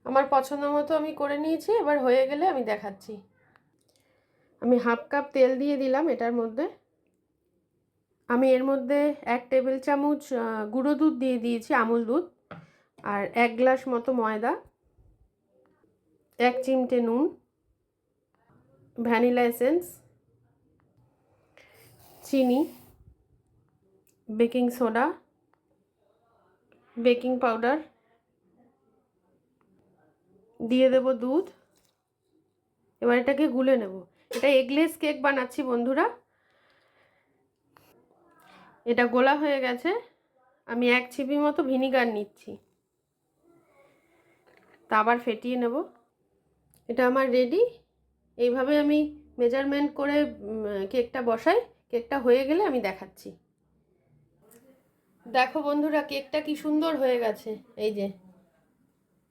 আমার পছন্দ মতো আমি করে নিয়েছি, এবার হয়ে গেলে আমি দেখাচ্ছি। আমি হাফ কাপ তেল দিয়ে দিলাম এটার মধ্যে। আমি এর মধ্যে 1 টেবিল চামচ গুঁড়ো দুধ দিয়ে দিয়েছি, আমুল দুধ, আর 1 গ্লাস মতো ময়দা, 1 চিমটে নুন, ভ্যানিলা এসেন্স, চিনি, বেকিং সোডা, বেকিং পাউডার, দিয়ে দেব দুধ। এবার এটাকে গুলে নেব। এটা এগলেস কেক বানাচ্ছি বন্ধুরা। এটা গোলা হয়ে গেছে, আমি 1 ছিপি মতো ভিনিগার নিচ্ছি, তা আবার ফেটিয়ে নেব। এটা আমার রেডি। এইভাবে আমি মেজারমেন্ট করে কেকটা বসাই। কেকটা হয়ে গেলে আমি দেখাচ্ছি। দেখো বন্ধুরা, কেকটা কি সুন্দর হয়ে গেছে। এই যে